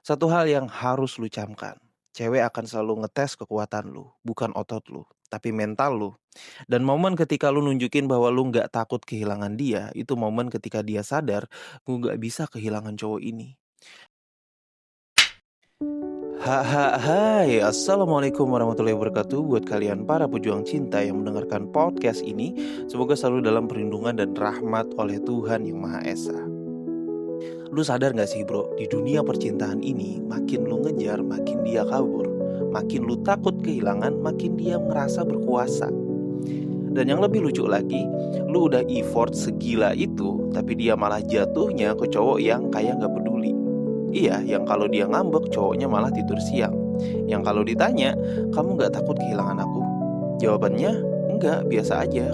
Satu hal yang harus lu camkan, cewek akan selalu ngetes kekuatan lu, bukan otot lu, tapi mental lu. Dan momen ketika lu nunjukin bahwa lu nggak takut kehilangan dia, itu momen ketika dia sadar, "Gue nggak bisa kehilangan cowok ini." Hai, assalamualaikum warahmatullahi wabarakatuh. Buat kalian para pejuang cinta yang mendengarkan podcast ini, semoga selalu dalam perlindungan dan rahmat oleh Tuhan Yang Maha Esa. Lu sadar gak sih bro, di dunia percintaan ini makin lu ngejar, makin dia kabur. Makin lu takut kehilangan, makin dia merasa berkuasa. Dan yang lebih lucu lagi, lu udah effort segila itu, tapi dia malah jatuhnya ke cowok yang kayak gak peduli. Iya, yang kalau dia ngambek cowoknya malah tidur siang. Yang kalau ditanya, kamu gak takut kehilangan aku? Jawabannya, enggak, biasa aja.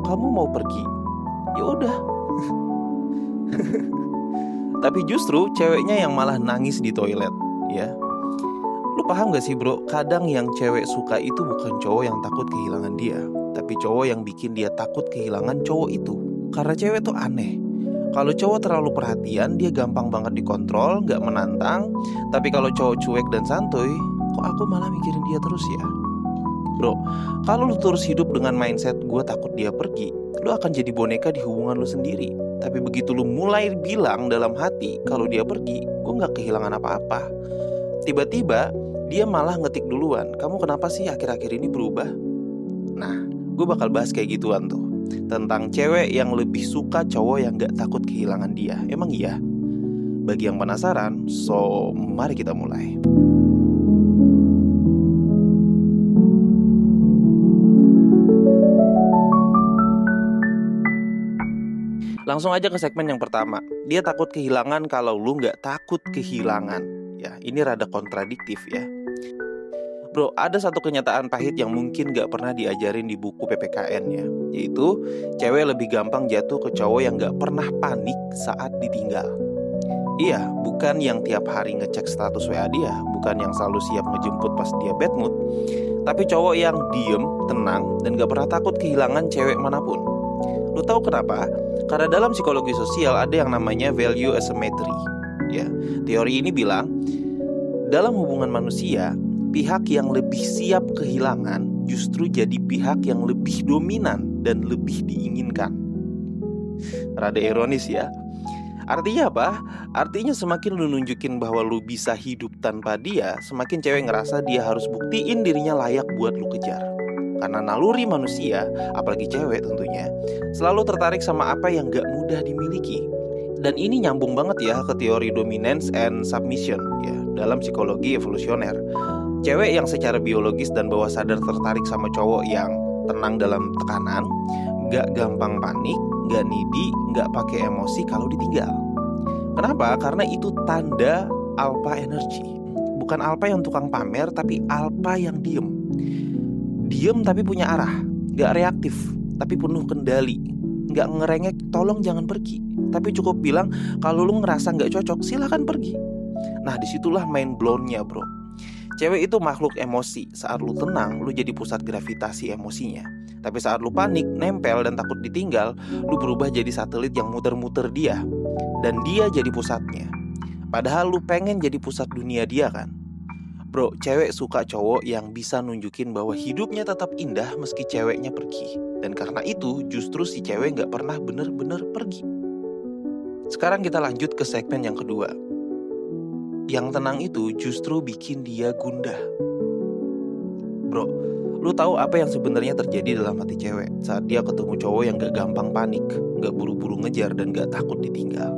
Kamu mau pergi? Ya udah. Tapi justru ceweknya yang malah nangis di toilet, ya. Lu paham gak sih bro, kadang yang cewek suka itu bukan cowok yang takut kehilangan dia, tapi cowok yang bikin dia takut kehilangan cowok itu. Karena cewek tuh aneh. Kalau cowok terlalu perhatian, dia gampang banget dikontrol, gak menantang. Tapi kalau cowok cuek dan santuy, kok aku malah mikirin dia terus ya? Bro, kalau lu terus hidup dengan mindset gue takut dia pergi, lu akan jadi boneka di hubungan lu sendiri. Tapi begitu lu mulai bilang dalam hati kalau dia pergi, gue gak kehilangan apa-apa, tiba-tiba dia malah ngetik duluan, kamu kenapa sih akhir-akhir ini berubah? Nah, gue bakal bahas kayak gituan tuh, tentang cewek yang lebih suka cowok yang gak takut kehilangan dia. Emang iya? Bagi yang penasaran, so mari kita mulai. Langsung aja ke segmen yang pertama. Dia takut kehilangan kalau lu gak takut kehilangan. Ya, ini rada kontradiktif ya. Bro, ada satu kenyataan pahit yang mungkin gak pernah diajarin di buku PPKN ya, yaitu cewek lebih gampang jatuh ke cowok yang gak pernah panik saat ditinggal. Iya, bukan yang tiap hari ngecek status WA dia, bukan yang selalu siap ngejemput pas dia bad mood, tapi cowok yang diem, tenang, dan gak pernah takut kehilangan cewek manapun. Lu tahu kenapa? Karena dalam psikologi sosial ada yang namanya value asymmetry. Ya, teori ini bilang dalam hubungan manusia, pihak yang lebih siap kehilangan justru jadi pihak yang lebih dominan dan lebih diinginkan. Rada ironis ya. Artinya apa? Artinya semakin lu nunjukin bahwa lu bisa hidup tanpa dia, semakin cewek ngerasa dia harus buktiin dirinya layak buat lu kejar. Karena naluri manusia, apalagi cewek tentunya, selalu tertarik sama apa yang gak mudah dimiliki. Dan ini nyambung banget ya ke teori dominance and submission ya, dalam psikologi evolusioner. Cewek yang secara biologis dan bawah sadar tertarik sama cowok yang tenang dalam tekanan, gak gampang panik, gak needy, gak pakai emosi kalau ditinggal. Kenapa? Karena itu tanda alpha energy. Bukan alpha yang tukang pamer, tapi alpha yang diem. Diem tapi punya arah, gak reaktif, tapi penuh kendali. Gak ngerengek, tolong jangan pergi, tapi cukup bilang, kalau lu ngerasa gak cocok, silakan pergi. Nah disitulah main blown-nya bro. Cewek itu makhluk emosi. Saat lu tenang, lu jadi pusat gravitasi emosinya. Tapi saat lu panik, nempel dan takut ditinggal, lu berubah jadi satelit yang muter-muter dia. Dan dia jadi pusatnya. Padahal lu pengen jadi pusat dunia dia kan. Bro, cewek suka cowok yang bisa nunjukin bahwa hidupnya tetap indah meski ceweknya pergi. Dan karena itu justru si cewek gak pernah bener-bener pergi. Sekarang kita lanjut ke segmen yang kedua. Yang tenang itu justru bikin dia gundah. Bro, lu tahu apa yang sebenarnya terjadi dalam hati cewek saat dia ketemu cowok yang gak gampang panik, gak buru-buru ngejar dan gak takut ditinggal?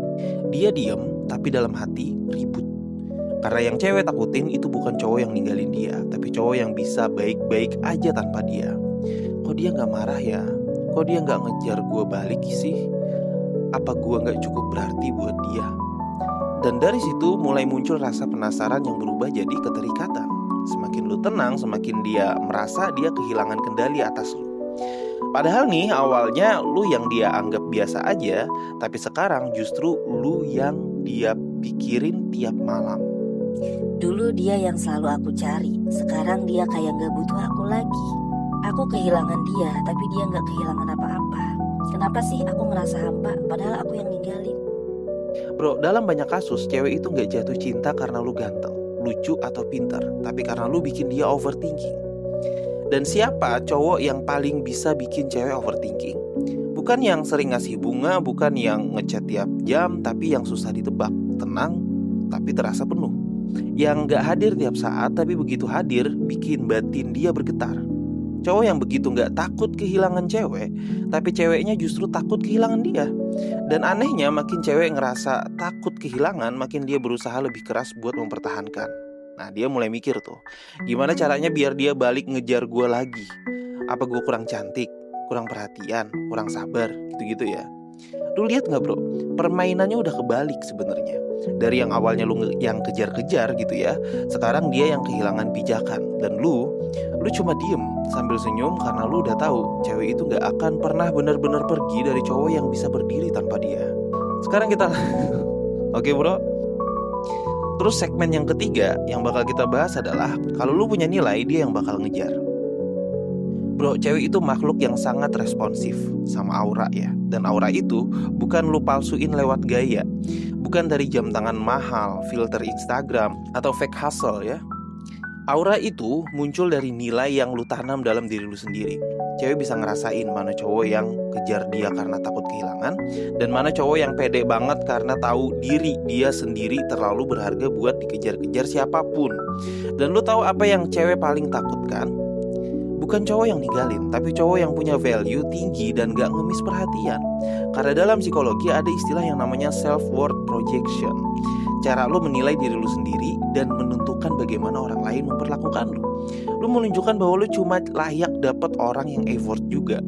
Dia diem, tapi dalam hati ribut. Karena yang cewek takutin itu bukan cowok yang ninggalin dia, tapi cowok yang bisa baik-baik aja tanpa dia. Kok dia gak marah ya? Kok dia gak ngejar gue balik sih? Apa gue gak cukup berarti buat dia? Dan dari situ mulai muncul rasa penasaran yang berubah jadi keterikatan. Semakin lu tenang, semakin dia merasa dia kehilangan kendali atas lu. Padahal nih awalnya lu yang dia anggap biasa aja, tapi sekarang justru lu yang dia pikirin tiap malam. Dulu dia yang selalu aku cari, sekarang dia kayak gak butuh aku lagi. Aku kehilangan dia, tapi dia gak kehilangan apa-apa. Kenapa sih aku ngerasa hampa, padahal aku yang ninggalin? Bro, dalam banyak kasus cewek itu gak jatuh cinta karena lu ganteng, lucu atau pintar, tapi karena lu bikin dia overthinking. Dan siapa cowok yang paling bisa bikin cewek overthinking? Bukan yang sering ngasih bunga, bukan yang ngechat tiap jam, tapi yang susah ditebak, tenang tapi terasa penuh. Yang gak hadir tiap saat, tapi begitu hadir bikin batin dia bergetar. Cowok yang begitu gak takut kehilangan cewek, tapi ceweknya justru takut kehilangan dia. Dan anehnya makin cewek ngerasa takut kehilangan, makin dia berusaha lebih keras buat mempertahankan. Nah, dia mulai mikir tuh, gimana caranya biar dia balik ngejar gue lagi. Apa gue kurang cantik, kurang perhatian, kurang sabar, gitu-gitu ya. Lu lihat gak bro, permainannya udah kebalik sebenarnya. Dari yang awalnya lu yang kejar-kejar gitu ya, sekarang dia yang kehilangan pijakan. Dan lu cuma diem sambil senyum karena lu udah tahu cewek itu gak akan pernah benar-benar pergi dari cowok yang bisa berdiri tanpa dia. Sekarang kita Oke bro. Terus segmen yang ketiga yang bakal kita bahas adalah kalau lu punya nilai, dia yang bakal ngejar. Bro, cewek itu makhluk yang sangat responsif sama aura ya. Dan aura itu bukan lu palsuin lewat gaya, bukan dari jam tangan mahal, filter Instagram, atau fake hustle ya. Aura itu muncul dari nilai yang lu tanam dalam diri lu sendiri. Cewek bisa ngerasain mana cowok yang kejar dia karena takut kehilangan, dan mana cowok yang pede banget karena tahu diri dia sendiri terlalu berharga buat dikejar-kejar siapapun. Dan lu tahu apa yang cewek paling takutkan? Bukan cowok yang ninggalin, tapi cowok yang punya value tinggi dan gak ngemis perhatian. Karena dalam psikologi ada istilah yang namanya self-worth projection. Cara lu menilai diri lu sendiri dan menentukan bagaimana orang lain memperlakukan lu. Lu menunjukkan bahwa lu cuma layak dapet orang yang effort juga.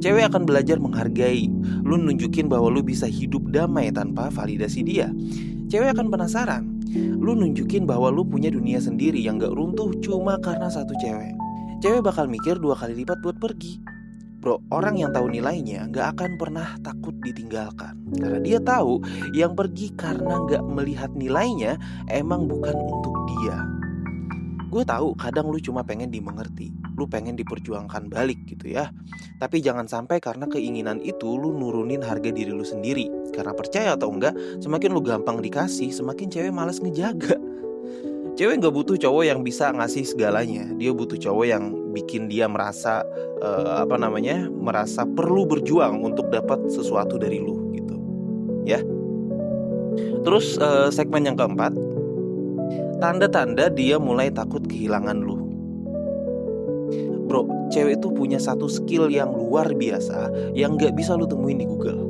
Cewek akan belajar menghargai. Lu nunjukin bahwa lu bisa hidup damai tanpa validasi dia. Cewek akan penasaran. Lu nunjukin bahwa lu punya dunia sendiri yang gak runtuh cuma karena satu cewek. Cewek bakal mikir 2 kali lipat buat pergi. Bro, orang yang tahu nilainya gak akan pernah takut ditinggalkan. Karena dia tahu yang pergi karena gak melihat nilainya emang bukan untuk dia. Gue tahu kadang lu cuma pengen dimengerti, lu pengen diperjuangkan balik gitu ya. Tapi jangan sampai karena keinginan itu lu nurunin harga diri lu sendiri. Karena percaya atau enggak, semakin lu gampang dikasih, semakin cewek malas ngejaga. Cewek gak butuh cowok yang bisa ngasih segalanya. Dia butuh cowok yang bikin dia merasa merasa perlu berjuang untuk dapat sesuatu dari lu gitu. Ya. Terus segmen yang keempat, tanda-tanda dia mulai takut kehilangan lu. Bro, cewek itu punya satu skill yang luar biasa yang gak bisa lu temuin di Google,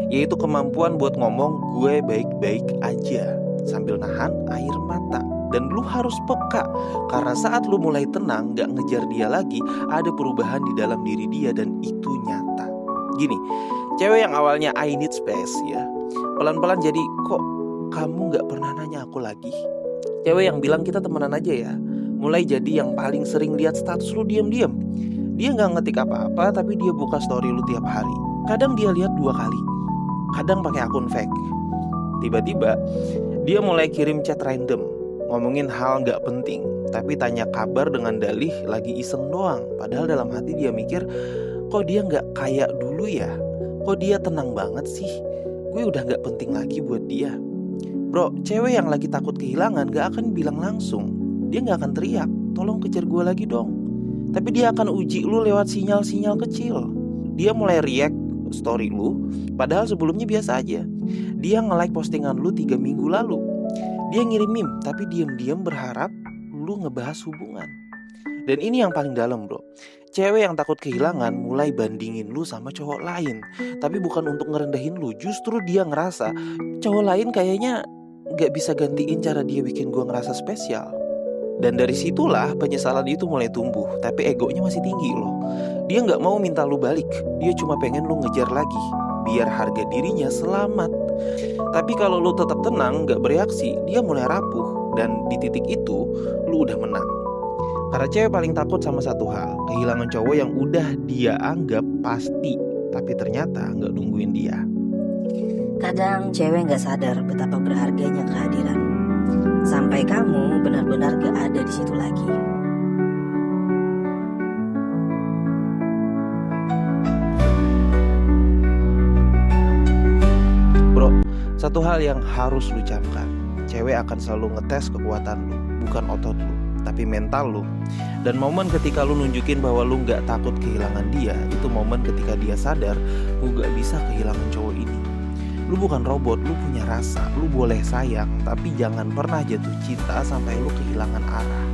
yaitu kemampuan buat ngomong gue baik-baik aja sambil nahan air mata. Dan lu harus peka, karena saat lu mulai tenang, gak ngejar dia lagi, ada perubahan di dalam diri dia dan itu nyata. Gini, cewek yang awalnya I need space ya, pelan-pelan jadi kok kamu gak pernah nanya aku lagi. Cewek yang bilang kita temenan aja ya, mulai jadi yang paling sering lihat status lu diam-diam. Dia gak ngetik apa-apa tapi dia buka story lu tiap hari. Kadang dia lihat 2 kali, kadang pakai akun fake. Tiba-tiba dia mulai kirim chat random, ngomongin hal gak penting, tapi tanya kabar dengan dalih lagi iseng doang. Padahal dalam hati dia mikir, kok dia gak kayak dulu ya? Kok dia tenang banget sih? Gue udah gak penting lagi buat dia. Bro, cewek yang lagi takut kehilangan gak akan bilang langsung. Dia gak akan teriak, tolong kejar gue lagi dong. Tapi dia akan uji lu lewat sinyal-sinyal kecil. Dia mulai react story lu, padahal sebelumnya biasa aja. Dia nge-like postingan lu 3 minggu lalu. Dia ngirim meme, tapi diam-diam berharap lu ngebahas hubungan. Dan ini yang paling dalam bro. Cewek yang takut kehilangan mulai bandingin lu sama cowok lain. Tapi bukan untuk ngerendahin lu, justru dia ngerasa cowok lain kayaknya gak bisa gantiin cara dia bikin gua ngerasa spesial. Dan dari situlah penyesalan itu mulai tumbuh. Tapi egonya masih tinggi loh. Dia gak mau minta lu balik, dia cuma pengen lu ngejar lagi, biar harga dirinya selamat. Tapi kalau lu tetap tenang, gak bereaksi, dia mulai rapuh. Dan di titik itu, lu udah menang. Karena cewek paling takut sama satu hal, kehilangan cowok yang udah dia anggap pasti, tapi ternyata gak nungguin dia. Kadang cewek gak sadar betapa berharganya kehadiran, sampai kamu benar-benar gak ada di situ lagi. Satu hal yang harus lu camkan, cewek akan selalu ngetes kekuatan lu, bukan otot lu, tapi mental lu. Dan momen ketika lu nunjukin bahwa lu gak takut kehilangan dia, itu momen ketika dia sadar lu gak bisa kehilangan cowok ini. Lu bukan robot, lu punya rasa, lu boleh sayang, tapi jangan pernah jatuh cinta sampai lu kehilangan arah.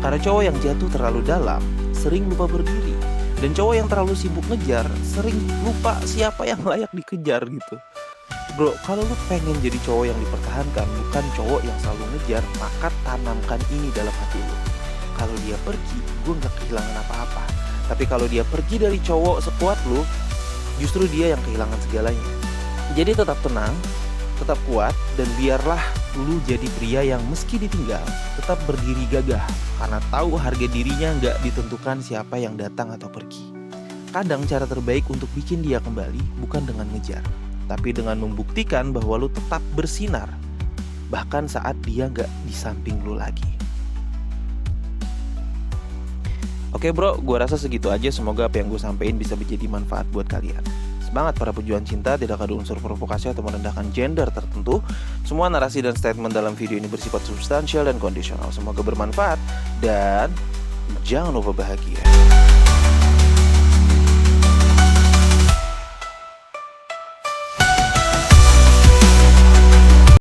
Karena cowok yang jatuh terlalu dalam sering lupa berdiri, dan cowok yang terlalu sibuk ngejar sering lupa siapa yang layak dikejar gitu. Bro, kalau lu pengen jadi cowok yang dipertahankan, bukan cowok yang selalu ngejar, maka tanamkan ini dalam hati lu. Kalau dia pergi, gue gak kehilangan apa-apa. Tapi kalau dia pergi dari cowok sekuat lu, justru dia yang kehilangan segalanya. Jadi tetap tenang, tetap kuat, dan biarlah lu jadi pria yang meski ditinggal, tetap berdiri gagah. Karena tahu harga dirinya gak ditentukan siapa yang datang atau pergi. Kadang cara terbaik untuk bikin dia kembali bukan dengan ngejar, tapi dengan membuktikan bahwa lu tetap bersinar, bahkan saat dia gak di samping lu lagi. Oke bro, gue rasa segitu aja. Semoga apa yang gue sampein bisa menjadi manfaat buat kalian. Semangat para pejuang cinta, tidak ada unsur provokasi atau merendahkan gender tertentu. Semua narasi dan statement dalam video ini bersifat substansial dan kondisional. Semoga bermanfaat dan jangan lupa bahagia.